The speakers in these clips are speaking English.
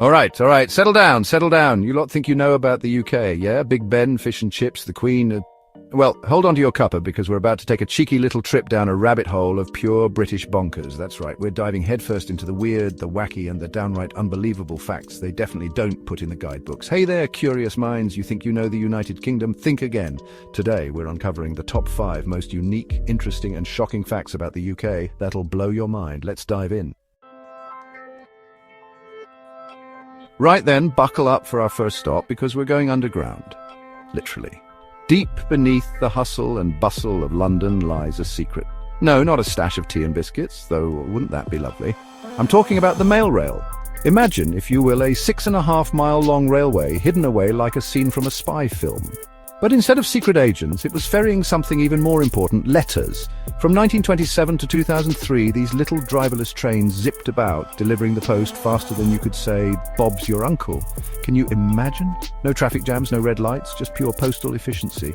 All right, settle down. You lot think you know about the UK, yeah? Big Ben, fish and chips, the Queen. Well, hold on to your cuppa because we're about to take a cheeky little trip down a rabbit hole of pure British bonkers. That's right, we're diving headfirst into the weird, the wacky, and the downright unbelievable facts they definitely don't put in the guidebooks. Hey there, curious minds, you think you know the United Kingdom? Think again. Today, we're uncovering the top 5 most unique, interesting, and shocking facts about the UK that'll blow your mind. Let's dive in. Right then, buckle up for our first stop because we're going underground. Literally. Deep beneath the hustle and bustle of London lies a secret. No, not a stash of tea and biscuits, though wouldn't that be lovely? I'm talking about the mail rail. Imagine, if you will, a 6.5-mile-long railway hidden away like a scene from a spy film. But instead of secret agents, it was ferrying something even more important, letters. From 1927 to 2003, these little driverless trains zipped about, delivering the post faster than you could say, "Bob's your uncle." Can you imagine? No traffic jams, no red lights, just pure postal efficiency.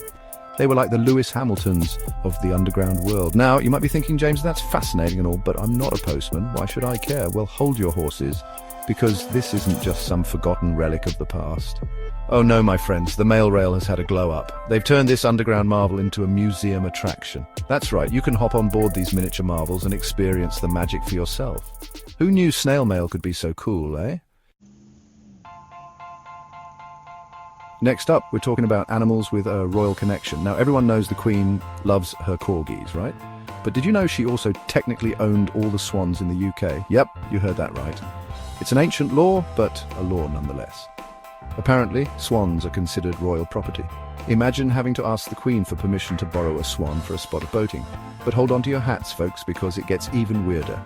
They were like the Lewis Hamiltons of the underground world. Now, you might be thinking, James, that's fascinating and all, but I'm not a postman. Why should I care? Well, hold your horses, because this isn't just some forgotten relic of the past. Oh no, my friends, the mail rail has had a glow-up. They've turned this underground marvel into a museum attraction. That's right, you can hop on board these miniature marvels and experience the magic for yourself. Who knew snail mail could be so cool, eh? Next up, we're talking about animals with a royal connection. Now, everyone knows the Queen loves her corgis, right? But did you know she also technically owned all the swans in the UK? Yep, you heard that right. It's an ancient law, but a law nonetheless. Apparently, swans are considered royal property. Imagine having to ask the Queen for permission to borrow a swan for a spot of boating. But hold on to your hats, folks, because it gets even weirder.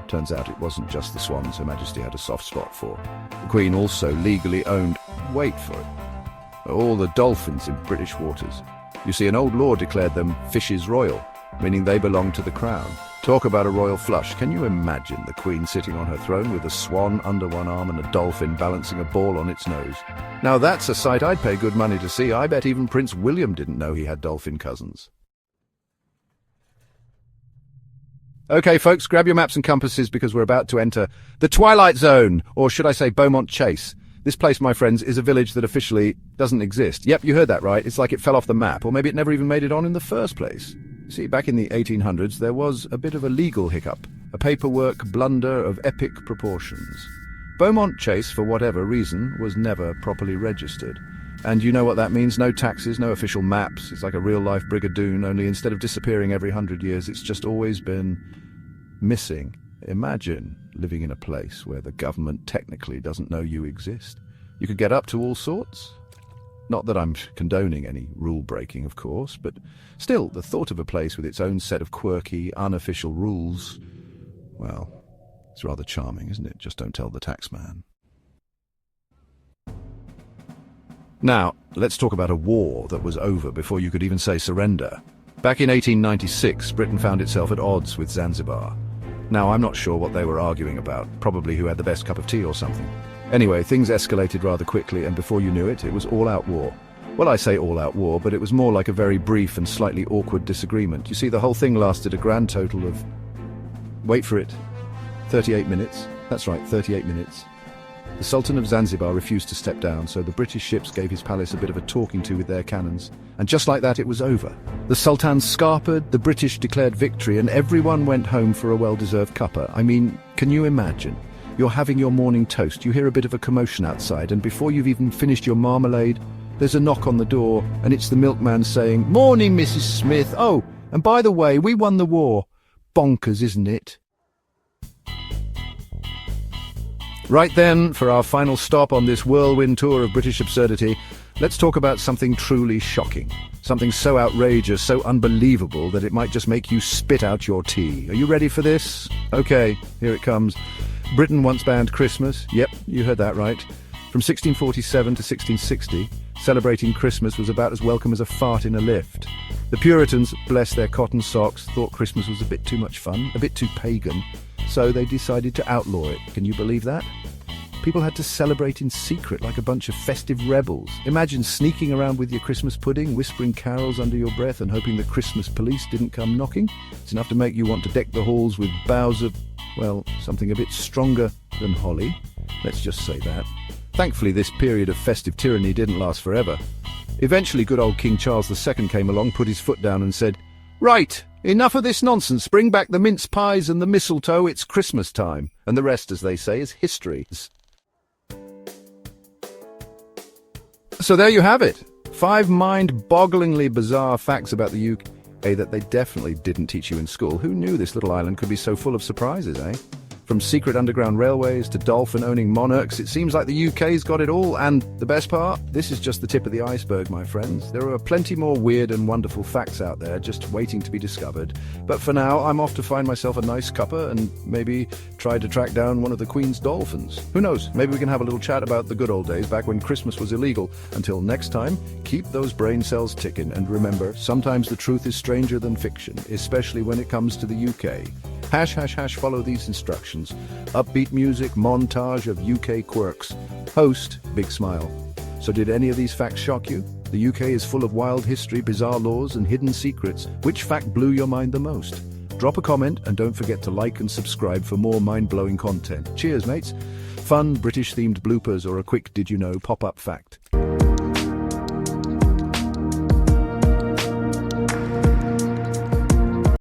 Turns out it wasn't just the swans Her Majesty had a soft spot for. The Queen also legally owned, wait for it, all the dolphins in British waters. You see, an old law declared them fishes royal, meaning they belonged to the crown. Talk about a royal flush. Can you imagine the Queen sitting on her throne with a swan under one arm and a dolphin balancing a ball on its nose? Now that's a sight I'd pay good money to see. I bet even Prince William didn't know he had dolphin cousins. Okay, folks, grab your maps and compasses because we're about to enter the Twilight Zone, or should I say Beaumont Chase. This place, my friends, is a village that officially doesn't exist. Yep, you heard that right. It's like it fell off the map, or maybe it never even made it on in the first place. See, back in the 1800s, there was a bit of a legal hiccup, a paperwork blunder of epic proportions. Beaumont Chase, for whatever reason, was never properly registered. And you know what that means? No taxes, no official maps. It's like a real-life Brigadoon, only instead of disappearing every 100 years, it's just always been missing. Imagine living in a place where the government technically doesn't know you exist. You could get up to all sorts. Not that I'm condoning any rule-breaking, of course, but still, the thought of a place with its own set of quirky, unofficial rules, well, it's rather charming, isn't it? Just don't tell the taxman. Now, let's talk about a war that was over before you could even say surrender. Back in 1896, Britain found itself at odds with Zanzibar. Now, I'm not sure what they were arguing about, probably who had the best cup of tea or something. Anyway, things escalated rather quickly, and before you knew it, it was all-out war. Well, I say all-out war, but it was more like a very brief and slightly awkward disagreement. You see, the whole thing lasted a grand total of, wait for it, 38 minutes. That's right, 38 minutes. The Sultan of Zanzibar refused to step down, so the British ships gave his palace a bit of a talking to with their cannons. And just like that, it was over. The Sultan scarpered, the British declared victory, and everyone went home for a well-deserved cuppa. I mean, can you imagine? You're having your morning toast, you hear a bit of a commotion outside, and before you've even finished your marmalade, there's a knock on the door, and it's the milkman saying, "Morning, Mrs. Smith. Oh, and by the way, we won the war." Bonkers, isn't it? Right then, for our final stop on this whirlwind tour of British absurdity, let's talk about something truly shocking. Something so outrageous, so unbelievable, that it might just make you spit out your tea. Are you ready for this? Okay, here it comes. Britain once banned Christmas. Yep, you heard that right. From 1647 to 1660, celebrating Christmas was about as welcome as a fart in a lift. The Puritans, bless their cotton socks, thought Christmas was a bit too much fun, a bit too pagan, so they decided to outlaw it. Can you believe that? People had to celebrate in secret like a bunch of festive rebels. Imagine sneaking around with your Christmas pudding, whispering carols under your breath and hoping the Christmas police didn't come knocking. It's enough to make you want to deck the halls with boughs of, well, something a bit stronger than holly. Let's just say that. Thankfully, this period of festive tyranny didn't last forever. Eventually, good old King Charles II came along, put his foot down and said, "Right, enough of this nonsense. Bring back the mince pies and the mistletoe. It's Christmas time." And the rest, as they say, is history. So there you have it. 5 mind-bogglingly bizarre facts about the UK that they definitely didn't teach you in school. Who knew this little island could be so full of surprises, eh? From secret underground railways to dolphin-owning monarchs, it seems like the UK's got it all. And the best part? This is just the tip of the iceberg, my friends. There are plenty more weird and wonderful facts out there just waiting to be discovered. But for now, I'm off to find myself a nice cuppa and maybe try to track down one of the Queen's dolphins. Who knows? Maybe we can have a little chat about the good old days back when Christmas was illegal. Until next time, keep those brain cells ticking. And remember, sometimes the truth is stranger than fiction, especially when it comes to the UK. # follow these instructions. Upbeat music, montage of UK quirks. Host, big smile. So did any of these facts shock you? The UK is full of wild history, bizarre laws and hidden secrets. Which fact blew your mind the most? Drop a comment and don't forget to like and subscribe for more mind-blowing content. Cheers, mates. Fun British-themed bloopers or a quick did you know pop-up fact.